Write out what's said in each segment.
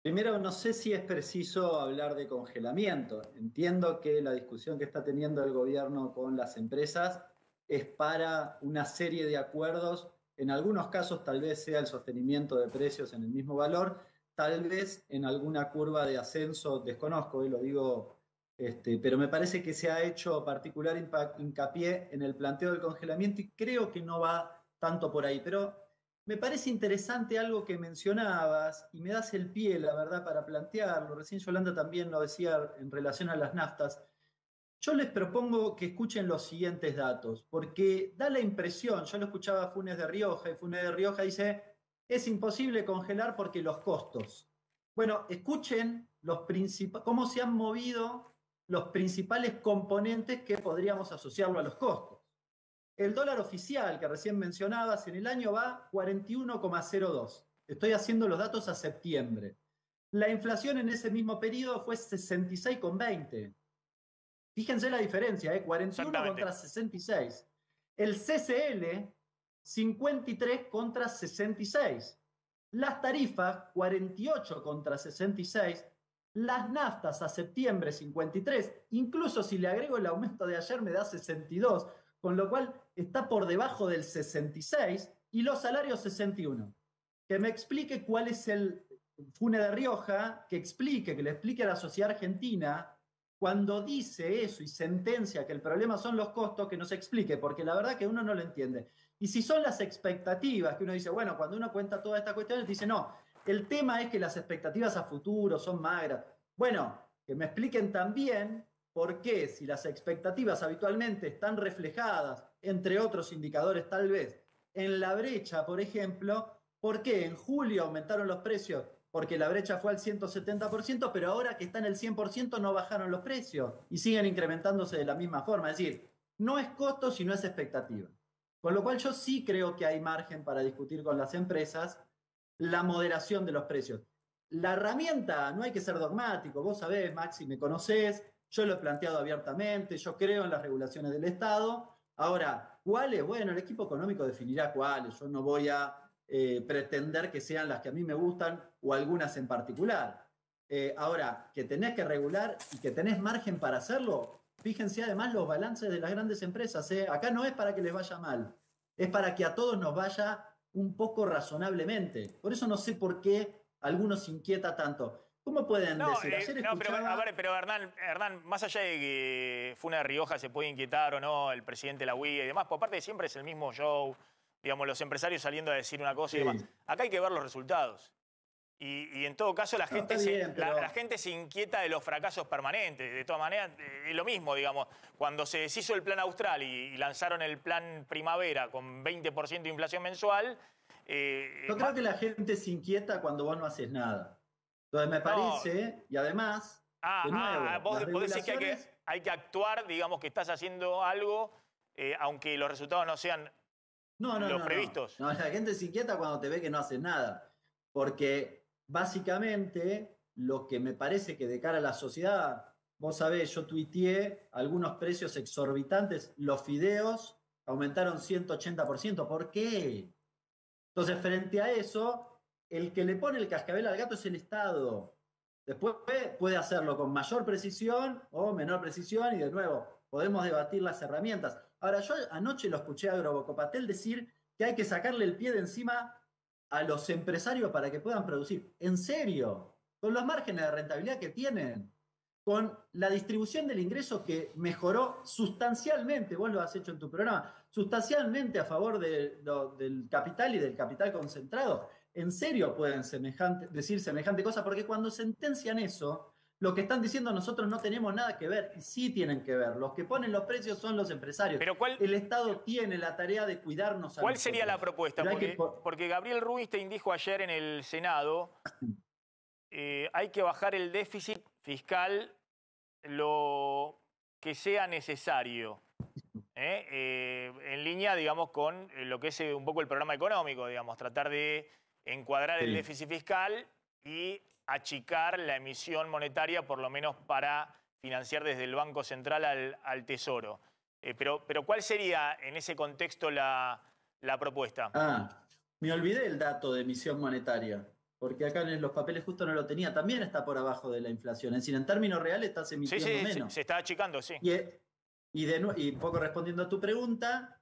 Primero, no sé si es preciso hablar de congelamiento. Entiendo que la discusión que está teniendo el gobierno con las empresas es para una serie de acuerdos. En algunos casos tal vez sea el sostenimiento de precios en el mismo valor, tal vez en alguna curva de ascenso, desconozco, y lo digo, pero me parece que se ha hecho particular hincapié en el planteo del congelamiento y creo que no va tanto por ahí. Pero me parece interesante algo que mencionabas y me das el pie, la verdad, para plantearlo. Recién Yolanda también lo decía en relación a las naftas. Yo les propongo que escuchen los siguientes datos, porque da la impresión, yo lo escuchaba a Funes de Rioja, y Funes de Rioja dice, es imposible congelar porque los costos. Bueno, escuchen cómo se han movido los principales componentes que podríamos asociarlo a los costos. El dólar oficial que recién mencionabas en el año va 41,02. Estoy haciendo los datos a septiembre. La inflación en ese mismo periodo fue 66,20. Fíjense la diferencia, 41 Exactamente. contra 66. El CCL, 53 contra 66. Las tarifas, 48 contra 66. Las naftas a septiembre, 53. Incluso si le agrego el aumento de ayer, me da 62, con lo cual está por debajo del 66. Y los salarios, 61. Que me explique cuál es el Fune de Rioja, que le explique a la sociedad argentina cuando dice eso y sentencia que el problema son los costos, que nos explique, porque la verdad que uno no lo entiende. Y si son las expectativas, que uno dice, bueno, cuando uno cuenta toda esta cuestión, dice, no, el tema es que las expectativas a futuro son magras. Bueno, que me expliquen también por qué, si las expectativas habitualmente están reflejadas, entre otros indicadores tal vez, en la brecha, por ejemplo, ¿por qué en julio aumentaron los precios? Porque la brecha fue al 170%, pero ahora que está en el 100% no bajaron los precios y siguen incrementándose de la misma forma. Es decir, no es costo, sino es expectativa. Con lo cual yo sí creo que hay margen para discutir con las empresas la moderación de los precios. La herramienta, no hay que ser dogmático, vos sabés, Maxi, me conocés, yo lo he planteado abiertamente, yo creo en las regulaciones del Estado. Ahora, ¿cuáles? Bueno, el equipo económico definirá cuáles, yo no voy a pretender que sean las que a mí me gustan o algunas en particular. Ahora, que tenés que regular y que tenés margen para hacerlo, fíjense además los balances de las grandes empresas. Acá no es para que les vaya mal, es para que a todos nos vaya un poco razonablemente. Por eso no sé por qué algunos inquieta tanto. ¿Cómo pueden No, decir? Ayer no, pero a escuchaba... ver, pero Hernán, más allá de que Fune de Rioja se puede inquietar o no, el presidente de la UIA y demás, por parte de siempre es el mismo show, digamos, los empresarios saliendo a decir una cosa y demás. Sí, Acá hay que ver los resultados. Y en todo caso no, está bien, la pero... gente se inquieta de los fracasos permanentes. De todas maneras, es lo mismo, digamos. Cuando se deshizo el plan austral y lanzaron el plan primavera con 20% de inflación mensual... Yo creo que la gente se inquieta cuando vos no haces nada. Entonces me no, parece, y además, de nuevo, las vos decís que regulaciones... hay que actuar, digamos, que estás haciendo algo, aunque los resultados no sean No, no, los no, no. previstos. No, la gente se inquieta cuando te ve que no haces nada. Porque básicamente lo que me parece que de cara a la sociedad, vos sabés, yo tuiteé algunos precios exorbitantes, los fideos aumentaron 180%. ¿Por qué? Entonces, frente a eso, el que le pone el cascabel al gato es el Estado. Después puede hacerlo con mayor precisión o menor precisión y de nuevo, podemos debatir las herramientas. Ahora, yo anoche lo escuché a Grobocopatel decir que hay que sacarle el pie de encima a los empresarios para que puedan producir. ¿En serio? Con los márgenes de rentabilidad que tienen, con la distribución del ingreso que mejoró sustancialmente, vos lo has hecho en tu programa, sustancialmente a favor del capital y del capital concentrado. ¿En serio pueden decir semejante cosa? Porque cuando sentencian eso, lo que están diciendo nosotros no tenemos nada que ver, y sí tienen que ver. Los que ponen los precios son los empresarios. Pero El Estado tiene la tarea de cuidarnos a ¿cuál sería la nosotros. propuesta? Pero hay que... Porque Gabriel Rubinstein dijo ayer en el Senado, hay que bajar el déficit fiscal lo que sea necesario. En línea, digamos, con lo que es un poco el programa económico, digamos, tratar de encuadrar el Sí. déficit fiscal y achicar la emisión monetaria, por lo menos para financiar desde el Banco Central al Tesoro. Pero ¿cuál sería en ese contexto la propuesta? Me olvidé el dato de emisión monetaria. porque acá en los papeles justo no lo tenía, también está por abajo de la inflación. Es decir, en términos reales estás Sí, emitiendo sí, menos. se está achicando, sí. Y un poco respondiendo a tu pregunta,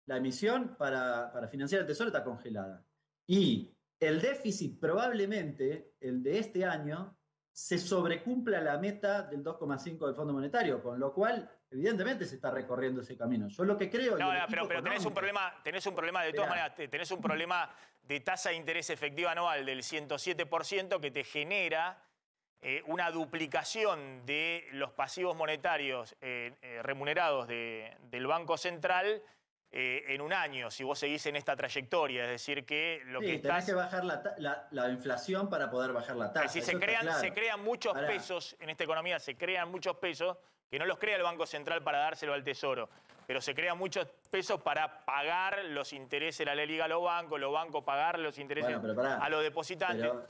la emisión para financiar el Tesoro está congelada. Y el déficit probablemente, el de este año, se sobrecumpla la meta del 2,5 del Fondo Monetario, con lo cual, evidentemente, se está recorriendo ese camino. Yo lo que creo... No, no, pero tenés un problema, de todas maneras, tenés un problema de tasa de interés efectiva anual del 107% que te genera una duplicación de los pasivos monetarios remunerados del Banco Central en un año, si vos seguís en esta trayectoria. Es decir, que lo que tenés que bajar la inflación para poder bajar la tasa. Es decir, se crean muchos pesos en esta economía, se crean muchos pesos que no los crea el Banco Central para dárselo al Tesoro, pero se crean muchos pesos para pagar los intereses, la ley liga a los bancos pagar los intereses a los depositantes. Pero,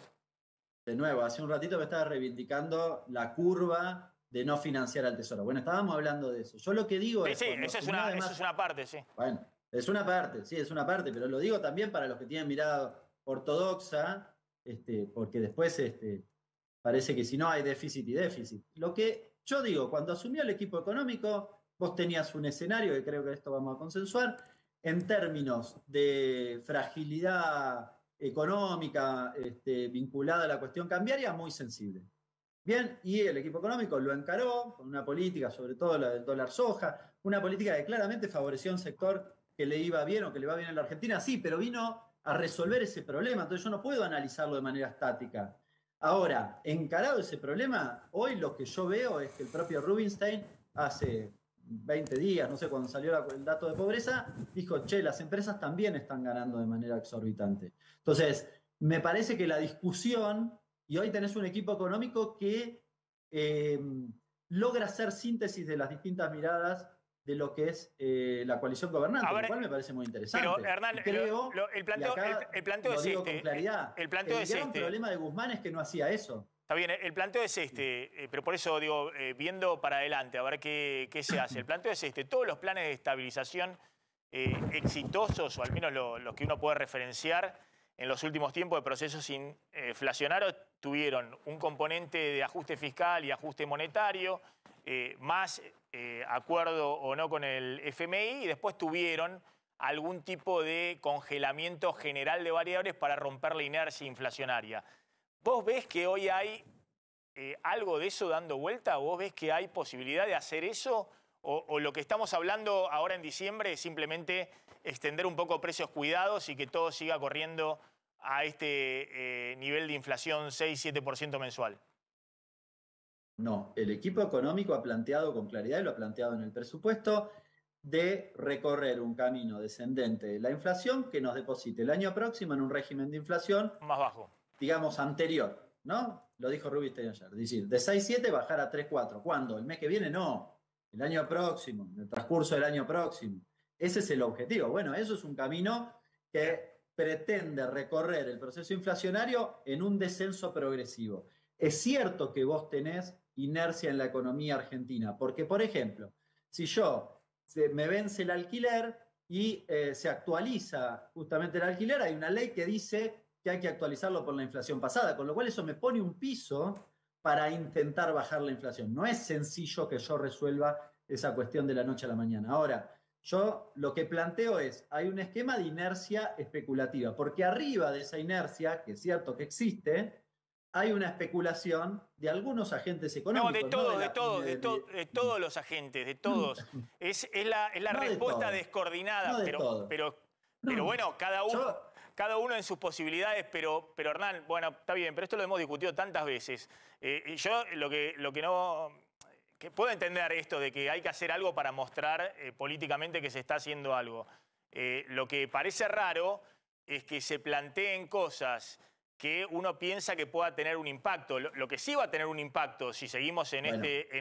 de nuevo, hace un ratito me estaba reivindicando la curva de no financiar al Tesoro. Bueno, estábamos hablando de eso. Yo lo que digo es... Sí, eso es una parte, sí. Bueno, es una parte, sí, es una parte, pero lo digo también para los que tienen mirada ortodoxa, porque después parece que si no hay déficit y déficit. Lo que yo digo, cuando asumió el equipo económico, vos tenías un escenario, que creo que esto vamos a consensuar, en términos de fragilidad económica vinculada a la cuestión cambiaria, muy sensible. Bien, y el equipo económico lo encaró con una política, sobre todo la del dólar soja, una política que claramente favoreció a un sector que le iba bien o que le va bien en la Argentina, sí, pero vino a resolver ese problema, entonces yo no puedo analizarlo de manera estática. Ahora, encarado ese problema, hoy lo que yo veo es que el propio Rubinstein hace 20 días, no sé, cuando salió el dato de pobreza, dijo, che, las empresas también están ganando de manera exorbitante. Entonces, me parece que la discusión, y hoy tenés un equipo económico que logra hacer síntesis de las distintas miradas de lo que es la coalición gobernante, lo cual me parece muy interesante. Pero, Hernán, el planteo es este. Con claridad. El planteo es gran problema de Guzmán es que no hacía eso. Está bien, el planteo es pero por eso digo, viendo para adelante, a ver qué se hace. El planteo es todos los planes de estabilización exitosos, o al menos los que uno puede referenciar en los últimos tiempos de procesos inflacionarios, tuvieron un componente de ajuste fiscal y ajuste monetario, más acuerdo o no con el FMI, y después tuvieron algún tipo de congelamiento general de variables para romper la inercia inflacionaria. ¿Vos ves que hoy hay algo de eso dando vuelta? ¿Vos ves que hay posibilidad de hacer eso? ¿O lo que estamos hablando ahora en diciembre es simplemente extender un poco precios cuidados y que todo siga corriendo a este nivel de inflación 6-7% mensual? No, el equipo económico ha planteado con claridad, y lo ha planteado en el presupuesto, de recorrer un camino descendente de la inflación que nos deposite el año próximo en un régimen de inflación más bajo, digamos, anterior, ¿no? Lo dijo Rubinstein ayer. Es decir, de 6,7 bajar a 3,4. ¿Cuándo? ¿El mes que viene? No. El año próximo, en el transcurso del año próximo. Ese es el objetivo. Bueno, eso es un camino que pretende recorrer el proceso inflacionario en un descenso progresivo. Es cierto que vos tenés inercia en la economía argentina, porque, por ejemplo, si me vence el alquiler y se actualiza justamente el alquiler, hay una ley que dice que hay que actualizarlo por la inflación pasada, con lo cual eso me pone un piso para intentar bajar la inflación. No es sencillo que yo resuelva esa cuestión de la noche a la mañana. Ahora, yo lo que planteo es, hay un esquema de inercia especulativa, porque arriba de esa inercia, que es cierto que existe, hay una especulación de algunos agentes económicos. No, de todos los agentes, de todos. Es la no respuesta descoordinada, no pero bueno, cada uno en sus posibilidades, pero Hernán, bueno, está bien, pero esto lo hemos discutido tantas veces. Yo lo que no... que puedo entender esto de que hay que hacer algo para mostrar políticamente que se está haciendo algo. Lo que parece raro es que se planteen cosas que uno piensa que pueda tener un impacto. Lo que sí va a tener un impacto si seguimos en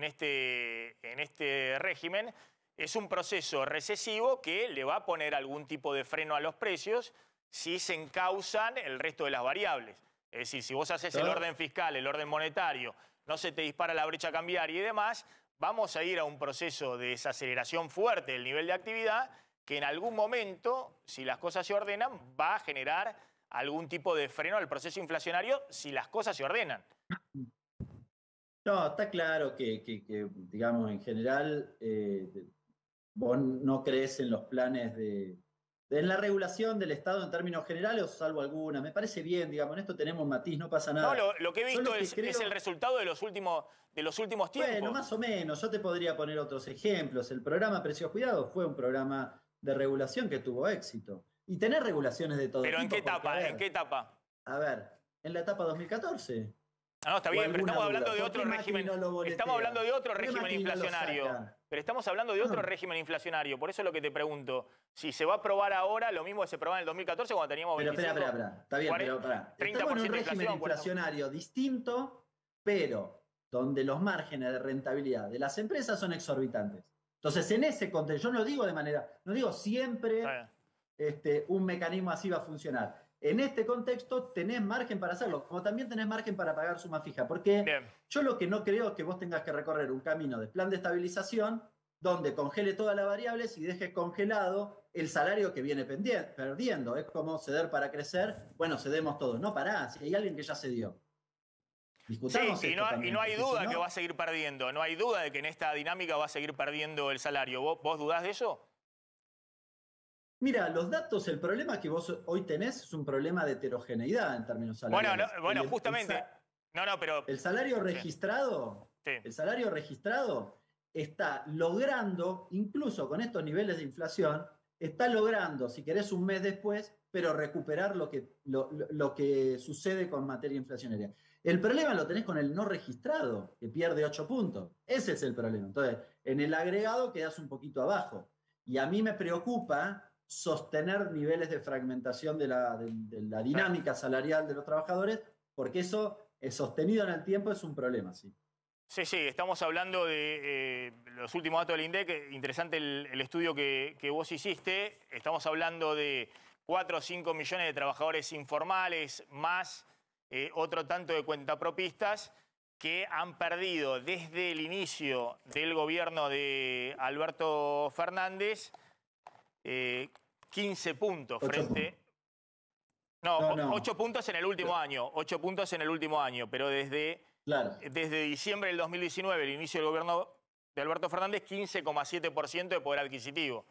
este régimen es un proceso recesivo que le va a poner algún tipo de freno a los precios si se encausan el resto de las variables. Es decir, si vos haces el orden fiscal, el orden monetario, no se te dispara la brecha cambiaria y demás, vamos a ir a un proceso de desaceleración fuerte del nivel de actividad que en algún momento, si las cosas se ordenan, va a generar algún tipo de freno al proceso inflacionario si las cosas se ordenan. No, está claro digamos, en general, vos no crees en los planes en la regulación del Estado en términos generales, o salvo alguna. Me parece bien, digamos, en esto tenemos matiz, no pasa No, nada. lo que he visto es el resultado de los últimos tiempos. Bueno, más o menos. Yo te podría poner otros ejemplos. El programa Precios Cuidados fue un programa de regulación que tuvo éxito. Y tener regulaciones de todo ¿Pero tipo. en qué etapa? Porque, a ver, ¿En qué etapa? A ver, en la etapa 2014. Ah, no, está bien, pero estamos hablando de otro régimen. Estamos hablando de otro régimen inflacionario. Pero estamos hablando de otro régimen inflacionario. Por eso es lo que te pregunto. Si se va a aprobar ahora, lo mismo que se probaba en el 2014 cuando teníamos 25, Pero espera. Está bien, 40, pero pará. 30% Estamos en un de régimen inflacionario distinto, pero donde los márgenes de rentabilidad de las empresas son exorbitantes. Entonces, en ese contexto, yo no digo no digo siempre un mecanismo así va a funcionar. En este contexto tenés margen para hacerlo, como también tenés margen para pagar suma fija, porque yo lo que no creo es que vos tengas que recorrer un camino de plan de estabilización donde congele todas las variables y dejes congelado el salario que viene perdiendo. Es como ceder para crecer. Bueno, cedemos todos. No, pará, si hay alguien que ya cedió. Discutamos sí, y no hay duda que va a seguir perdiendo. No hay duda de que en esta dinámica va a seguir perdiendo el salario. ¿Vos dudás de eso? Mira, los datos, el problema que vos hoy tenés es un problema de heterogeneidad en términos salariales. Bueno, justamente. Pero el salario registrado, el salario registrado está logrando, incluso con estos niveles de inflación, está logrando, si querés, un mes después, pero recuperar lo que sucede con materia inflacionaria. El problema lo tenés con el no registrado, que pierde 8 puntos. Ese es el problema. Entonces, en el agregado quedás un poquito abajo. Y a mí me preocupa sostener niveles de fragmentación de la dinámica salarial de los trabajadores, porque eso, sostenido en el tiempo, es un problema, sí. Sí, estamos hablando de los últimos datos del INDEC. Interesante el estudio que vos hiciste. Estamos hablando de 4 o 5 millones de trabajadores informales, más otro tanto de cuentapropistas que han perdido desde el inicio del gobierno de Alberto Fernández 15 puntos frente... No, 8 puntos en el último año. 8 puntos en el último año, pero desde diciembre del 2019, el inicio del gobierno de Alberto Fernández, 15,7% de poder adquisitivo.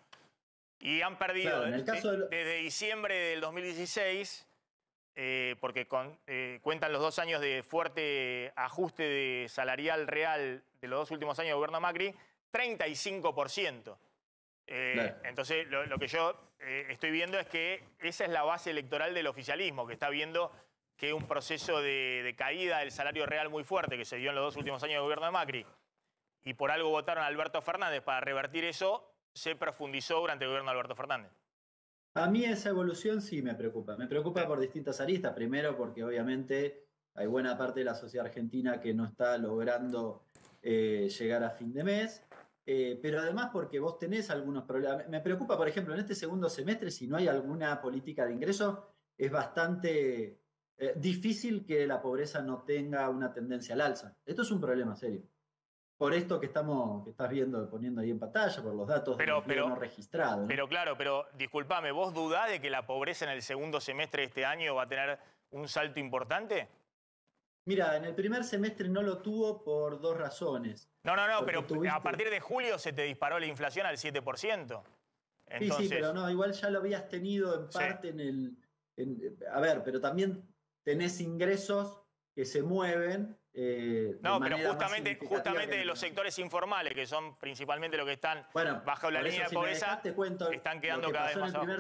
Y han perdido desde diciembre del 2016, porque cuentan los 2 años de fuerte ajuste salarial real de los 2 últimos años de gobierno Macri, 35%. Entonces, lo que yo estoy viendo es que esa es la base electoral del oficialismo, que está viendo que un proceso de caída del salario real muy fuerte que se dio en los 2 últimos años de gobierno de Macri, y por algo votaron a Alberto Fernández para revertir eso, se profundizó durante el gobierno de Alberto Fernández. A mí esa evolución sí me preocupa. Me preocupa por distintas aristas. Primero porque obviamente hay buena parte de la sociedad argentina que no está logrando llegar a fin de mes. Pero además porque vos tenés algunos problemas. Me preocupa, por ejemplo, en este segundo semestre, si no hay alguna política de ingresos, es bastante difícil que la pobreza no tenga una tendencia al alza. Esto es un problema serio. Por esto que estás viendo, poniendo ahí en pantalla, por los datos del empleo no registrado, ¿no? Pero claro, disculpame, ¿vos dudás de que la pobreza en el segundo semestre de este año va a tener un salto importante? Mira, en el primer semestre no lo tuvo por 2 razones. No, pero a partir de julio se te disparó la inflación al 7%. Entonces... Sí, pero no, igual ya lo habías tenido en parte a ver, pero también tenés ingresos que se mueven. No, pero justamente de los sectores informales, que son principalmente los que están bajo la línea de pobreza, están quedando cada vez más abajo.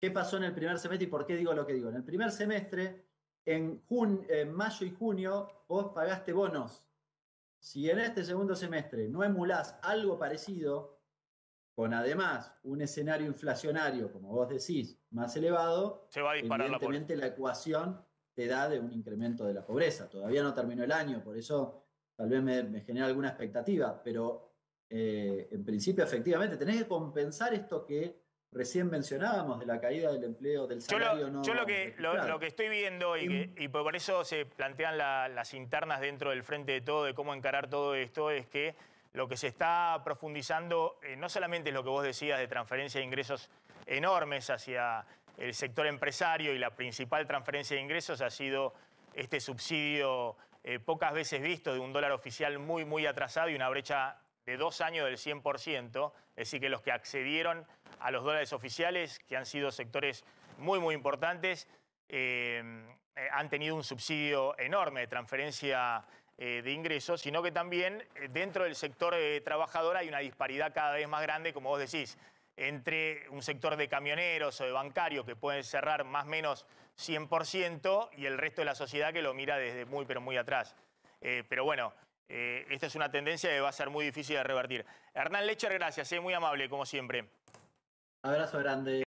¿Qué pasó en el primer semestre y por qué digo lo que digo? En el primer semestre, en mayo y junio, vos pagaste bonos. Si en este segundo semestre no emulás algo parecido, con además un escenario inflacionario, como vos decís, más elevado, se va a disparar evidentemente la ecuación te da de un incremento de la pobreza. Todavía no terminó el año, por eso tal vez me genera alguna expectativa, pero en principio efectivamente tenés que compensar esto que recién mencionábamos de la caída del empleo, del salario yo lo que estoy viendo y por eso se plantean las internas dentro del Frente de Todo de cómo encarar todo esto es que lo que se está profundizando no solamente es lo que vos decías de transferencia de ingresos enormes hacia el sector empresario y la principal transferencia de ingresos ha sido este subsidio pocas veces visto de un dólar oficial muy, muy atrasado y una brecha de 2 años del 100%. Es decir, que los que accedieron a los dólares oficiales, que han sido sectores muy, muy importantes, han tenido un subsidio enorme de transferencia de ingresos, sino que también dentro del sector trabajador hay una disparidad cada vez más grande, como vos decís, entre un sector de camioneros o de bancarios que pueden cerrar más o menos 100% y el resto de la sociedad que lo mira desde muy, pero muy atrás. Pero bueno, esta es una tendencia que va a ser muy difícil de revertir. Hernán Lecher, gracias, muy amable, como siempre. Abrazo grande.